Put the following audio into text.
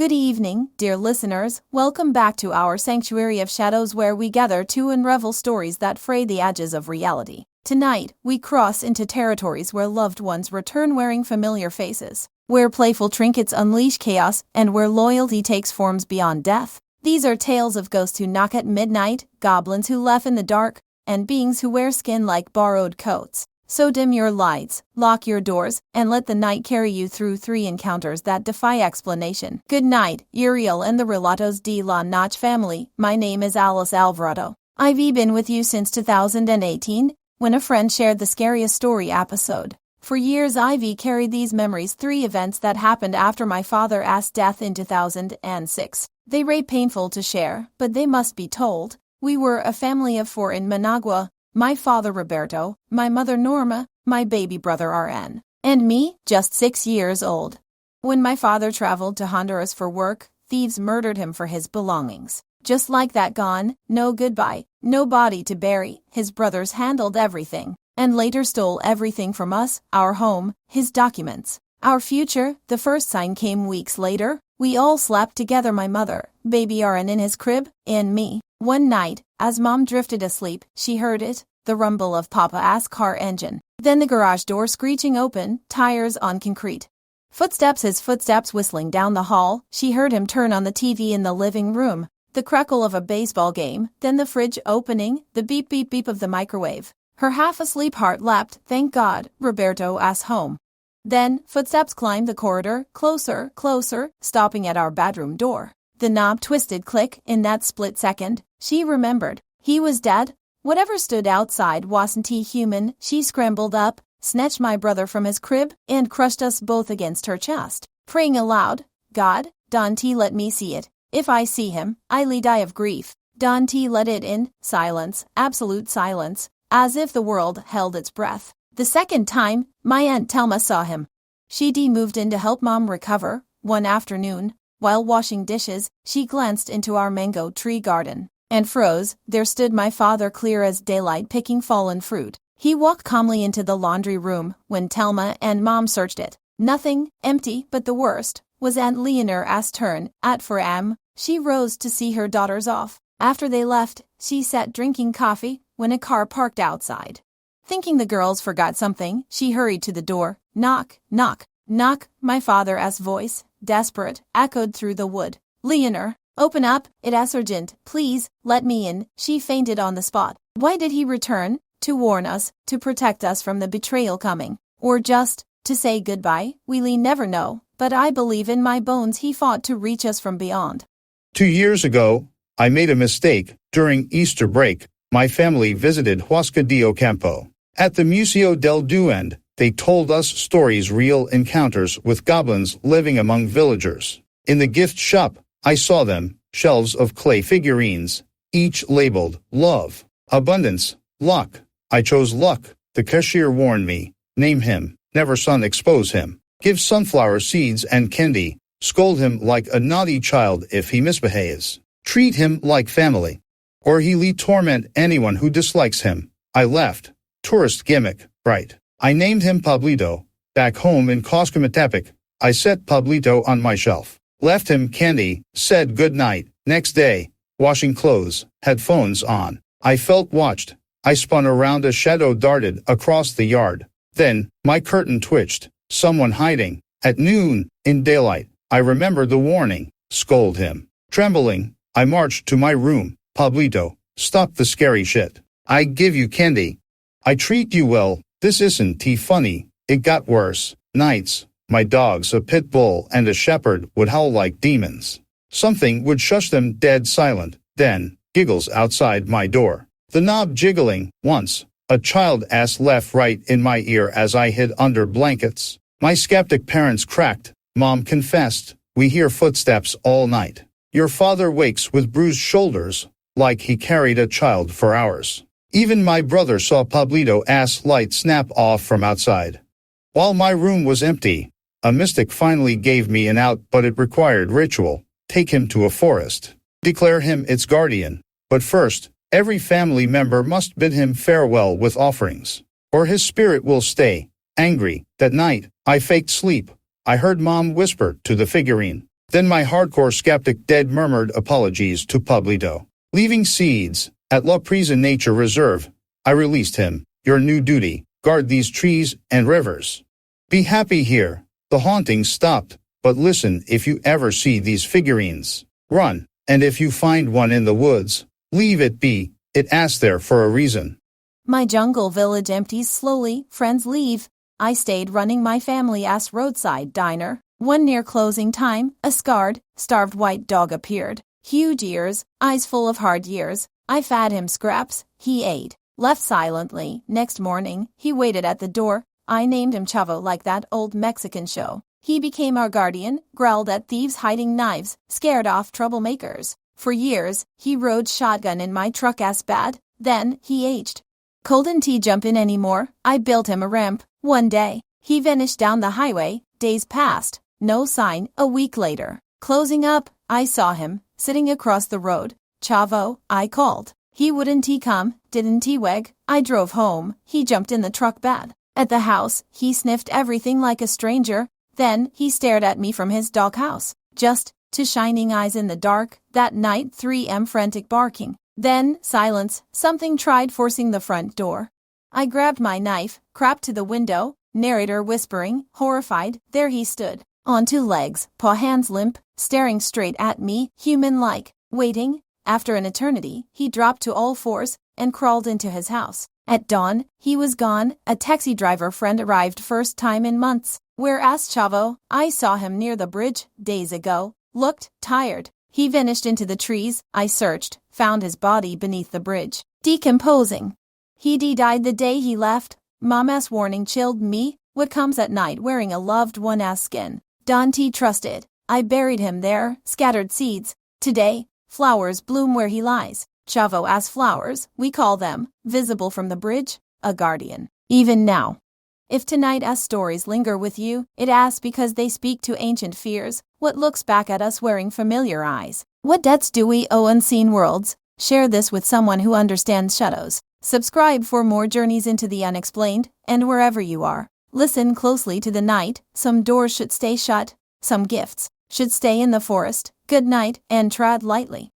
Good evening, dear listeners. Welcome back to our Sanctuary of Shadows, where we gather to unravel stories that fray the edges of reality. Tonight, we cross into territories where loved ones return wearing familiar faces, where playful trinkets unleash chaos, and where loyalty takes forms beyond death. These are tales of ghosts who knock at midnight, goblins who laugh in the dark, and beings who wear skin like borrowed coats. So dim your lights, lock your doors, and let the night carry you through 3 encounters that defy explanation. Good night, Uriel and the Relatos de la Noche family. My name is Alice Alvarado. I've been with you since 2018, when a friend shared the scariest story episode. For years I've carried these memories, 3 events that happened after my father's death in 2006. They were painful to share, but they must be told. We were a family of 4 in Managua. My father Roberto, my mother Norma, my baby brother RN, and me, just 6 years old. When my father traveled to Honduras for work, thieves murdered him for his belongings. Just like that, gone, no goodbye, no body to bury. His brothers handled everything, and later stole everything from us, our home, his documents, our future. The first sign came weeks later. We all slept together, my mother, baby RN in his crib, and me. One night, as Mom drifted asleep, she heard it, the rumble of Papa's car engine. Then the garage door screeching open, tires on concrete. His footsteps whistling down the hall. She heard him turn on the TV in the living room. The crackle of a baseball game, then the fridge opening, the beep beep beep of the microwave. Her half-asleep heart leapt. Thank God, Roberto's home. Then, footsteps climbed the corridor, closer, closer, stopping at our bedroom door. The knob twisted. Click. In that split second, she remembered. He was dead. Whatever stood outside wasn't he human. She scrambled up, snatched my brother from his crib, and crushed us both against her chest, praying aloud, God, don't let me see it. If I see him, I'll die of grief. Don't let it in. Silence, absolute silence, as if the world held its breath. The second time, my Aunt Thelma saw him. She'd moved in to help Mom recover. One afternoon, while washing dishes, she glanced into our mango tree garden and froze. There stood my father, clear as daylight, picking fallen fruit. He walked calmly into the laundry room when Thelma and Mom searched it. Nothing, empty. But the worst was Aunt Leonor's turn. At 4 a.m., she rose to see her daughters off. After they left, she sat drinking coffee when a car parked outside. Thinking the girls forgot something, she hurried to the door. Knock, knock, knock. My father's voice, desperate, echoed through the wood. Leonor, open up, it's urgent. Please, let me in. She fainted on the spot. Why did he return? To warn us, to protect us from the betrayal coming. Or just to say goodbye? We'll never know, but I believe in my bones he fought to reach us from beyond. 2 years ago, I made a mistake. During Easter break, my family visited Huasca de Ocampo. At the Museo del Duende, they told us stories, real encounters with goblins living among villagers. In the gift shop, I saw them, shelves of clay figurines, each labeled love, abundance, luck. I chose luck. The cashier warned me, name him, never son expose him, give sunflower seeds and candy, scold him like a naughty child if he misbehaves, treat him like family, or he'll torment anyone who dislikes him. I left. Tourist gimmick, right. I named him Pablito. Back home in Coscamatepec, I set Pablito on my shelf, left him candy, said good night. Next day, washing clothes, headphones on, I felt watched. I spun around, a shadow darted across the yard. Then, my curtain twitched, someone hiding. At noon, in daylight, I remember the warning, scold him. Trembling, I marched to my room. Pablito, stop the scary shit. I give you candy. I treat you well. This isn't funny. It got worse. Nights, my dogs, a pit bull and a shepherd, would howl like demons. Something would shush them dead silent. Then, giggles outside my door. The knob jiggling. Once, a child asked left right in my ear as I hid under blankets. My skeptic parents cracked. Mom confessed, we hear footsteps all night. Your father wakes with bruised shoulders, like he carried a child for hours. Even my brother saw Pablito's light snap off from outside. While my room was empty, a mystic finally gave me an out, but it required ritual. Take him to a forest. Declare him its guardian. But first, every family member must bid him farewell with offerings, or his spirit will stay angry. That night, I faked sleep. I heard Mom whisper to the figurine, Then my hardcore skeptic dead murmured apologies to Pablito. Leaving seeds at La Prisa Nature Reserve, I released him. Your new duty, guard these trees and rivers. Be happy here. The haunting stopped, but listen, if you ever see these figurines, run, and if you find one in the woods, leave it be, it asked there for a reason. My jungle village empties slowly, friends leave. I stayed running my family-ass roadside diner. One near closing time, a scarred, starved white dog appeared. Huge ears, eyes full of hard years. I fed him scraps, he ate. Left silently. Next morning, he waited at the door. I named him Chavo like that old Mexican show. He became our guardian, growled at thieves hiding knives, scared off troublemakers. For years, he rode shotgun in my truck as bad. Then, he aged. Couldn't he jump in anymore? I built him a ramp. One day, he vanished down the highway. Days passed. No sign. A week later, closing up, I saw him, sitting across the road. Chavo, I called. He wouldn't he come, didn't he weg? I drove home. He jumped in the truck bad. At the house, he sniffed everything like a stranger. Then, he stared at me from his doghouse. Just, to shining eyes in the dark. That night, 3 a.m. frantic barking. Then, silence. Something tried forcing the front door. I grabbed my knife, crept to the window. Narrator whispering, horrified, there he stood. On 2 legs, paw hands limp, staring straight at me, human-like, waiting. After an eternity, he dropped to all fours and crawled into his house. At dawn, he was gone. A taxi driver friend arrived first time in months. Where asked Chavo? I saw him near the bridge, days ago. Looked tired. He vanished into the trees. I searched, found his body beneath the bridge. Decomposing. He died the day he left. Mama's warning chilled me. What comes at night wearing a loved one's skin? Dante trusted. I buried him there, scattered seeds. Today, flowers bloom where he lies. Chavo as flowers, we call them, visible from the bridge, a guardian. Even now. If tonight as stories linger with you, it asks because they speak to ancient fears. What looks back at us wearing familiar eyes? What debts do we owe unseen worlds? Share this with someone who understands shadows. Subscribe for more journeys into the unexplained, and wherever you are, listen closely to the night. Some doors should stay shut, some gifts should stay in the forest. Good night, and tread lightly.